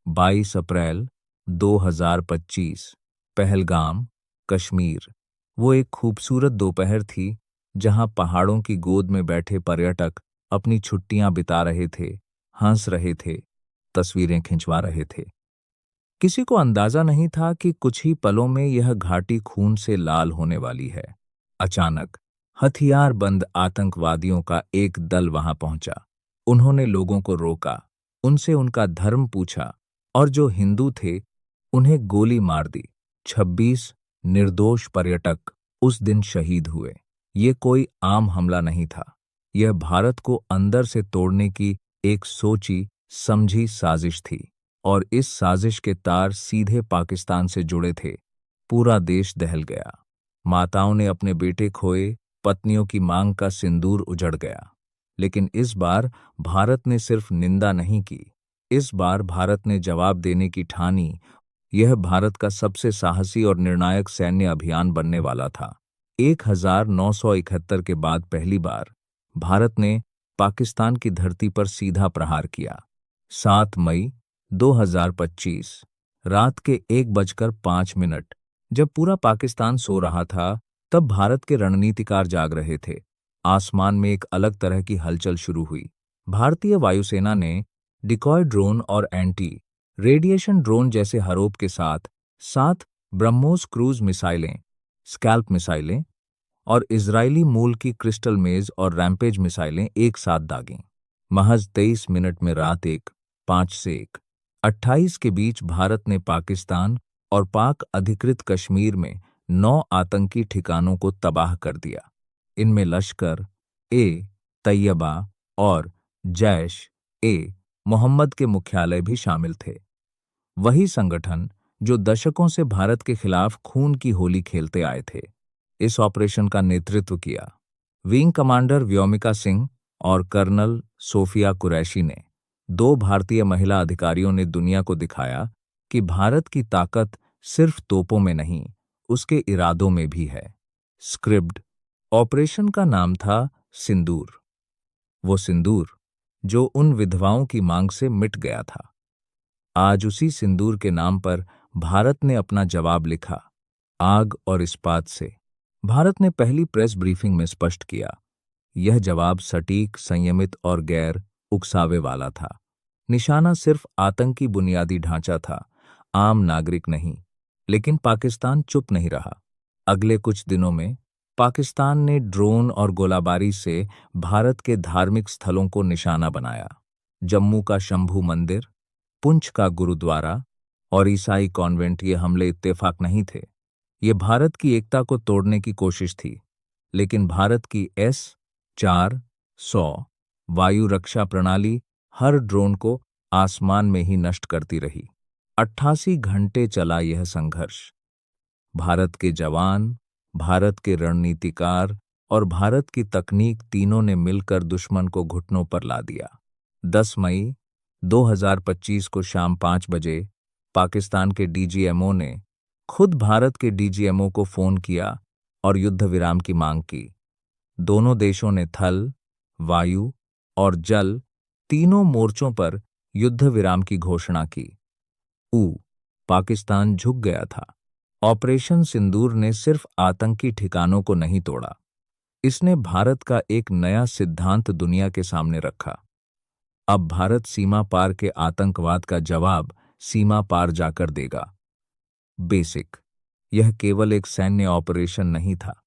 22 अप्रैल 2025, पहलगाम, कश्मीर। वो एक खूबसूरत दोपहर थी जहां पहाड़ों की गोद में बैठे पर्यटक अपनी छुट्टियां बिता रहे थे, हंस रहे थे, तस्वीरें खिंचवा रहे थे। किसी को अंदाजा नहीं था कि कुछ ही पलों में यह घाटी खून से लाल होने वाली है। अचानक हथियारबंद आतंकवादियों का एक दल वहां पहुंचा। उन्होंने लोगों को रोका, उनसे उनका धर्म पूछा और जो हिंदू थे उन्हें गोली मार दी। 26 निर्दोष पर्यटक उस दिन शहीद हुए। ये कोई आम हमला नहीं था, यह भारत को अंदर से तोड़ने की एक सोची समझी साजिश थी। और इस साजिश के तार सीधे पाकिस्तान से जुड़े थे। पूरा देश दहल गया। माताओं ने अपने बेटे खोए, पत्नियों की मांग का सिंदूर उजड़ गया। लेकिन इस बार भारत ने सिर्फ निंदा नहीं की, इस बार भारत ने जवाब देने की ठानी। यह भारत का सबसे साहसी और निर्णायक सैन्य अभियान बनने वाला था। 1971 के बाद पहली बार भारत ने पाकिस्तान की धरती पर सीधा प्रहार किया। 7 मई 2025 रात के 1:05, जब पूरा पाकिस्तान सो रहा था, तब भारत के रणनीतिकार जाग रहे थे। आसमान में एक अलग तरह की हलचल शुरू हुई। भारतीय वायुसेना ने डिकॉय ड्रोन और एंटी रेडिएशन ड्रोन जैसे हरोप के साथ 7 ब्रह्मोस क्रूज मिसाइलें, स्कैल्प मिसाइलें और इजरायली मूल की क्रिस्टल मेज और रैम्पेज मिसाइलें एक साथ दागीं। महज 23 मिनट में रात 1:05 से 1:28 के बीच भारत ने पाकिस्तान और पाक अधिकृत कश्मीर में 9 आतंकी ठिकानों को तबाह कर दिया। इनमें लश्कर ए तैयबा और जैश ए मोहम्मद के मुख्यालय भी शामिल थे। वही संगठन जो दशकों से भारत के खिलाफ खून की होली खेलते आए थे। इस ऑपरेशन का नेतृत्व किया विंग कमांडर व्योमिका सिंह और कर्नल सोफिया कुरैशी ने। 2 भारतीय महिला अधिकारियों ने दुनिया को दिखाया कि भारत की ताकत सिर्फ तोपों में नहीं, उसके इरादों में भी है। स्क्रिप्ट ऑपरेशन का नाम था सिंदूर। वो सिंदूर जो उन विधवाओं की मांग से मिट गया था। आज उसी सिंदूर के नाम पर भारत ने अपना जवाब लिखा, आग और इस्पात से। भारत ने पहली प्रेस ब्रीफिंग में स्पष्ट किया, यह जवाब सटीक, संयमित और गैर उकसावे वाला था। निशाना सिर्फ आतंकी बुनियादी ढांचा था, आम नागरिक नहीं। लेकिन पाकिस्तान चुप नहीं रहा। अगले कुछ दिनों में पाकिस्तान ने ड्रोन और गोलाबारी से भारत के धार्मिक स्थलों को निशाना बनाया। जम्मू का शंभू मंदिर, पुंछ का गुरुद्वारा और ईसाई कॉन्वेंट। ये हमले इत्तेफाक नहीं थे, ये भारत की एकता को तोड़ने की कोशिश थी। लेकिन भारत की S-400 वायु रक्षा प्रणाली हर ड्रोन को आसमान में ही नष्ट करती रही। 88 घंटे चला यह संघर्ष। भारत के जवान, भारत के रणनीतिकार और भारत की तकनीक तीनों ने मिलकर दुश्मन को घुटनों पर ला दिया। 10 मई 2025 को शाम 5 बजे पाकिस्तान के DGMO ने खुद भारत के DGMO को फोन किया और युद्ध विराम की मांग की। दोनों देशों ने थल, वायु और जल तीनों मोर्चों पर युद्ध विराम की घोषणा की। पाकिस्तान झुक गया था। ऑपरेशन सिंदूर ने सिर्फ आतंकी ठिकानों को नहीं तोड़ा, इसने भारत का एक नया सिद्धांत दुनिया के सामने रखा। अब भारत सीमा पार के आतंकवाद का जवाब सीमा पार जाकर देगा। बेसिक, यह केवल एक सैन्य ऑपरेशन नहीं था,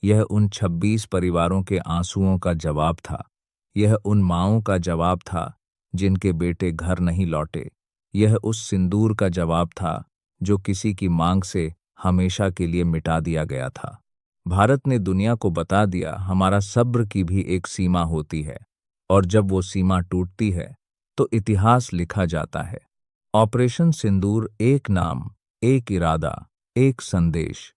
यह उन 26 परिवारों के आंसुओं का जवाब था। यह उन माँओं का जवाब था जिनके बेटे घर नहीं लौटे। यह उस सिंदूर का जवाब था जो किसी की मांग से हमेशा के लिए मिटा दिया गया था। भारत ने दुनिया को बता दिया, हमारा सब्र की भी एक सीमा होती है, और जब वो सीमा टूटती है तो इतिहास लिखा जाता है। ऑपरेशन सिंदूर, एक नाम, एक इरादा, एक संदेश।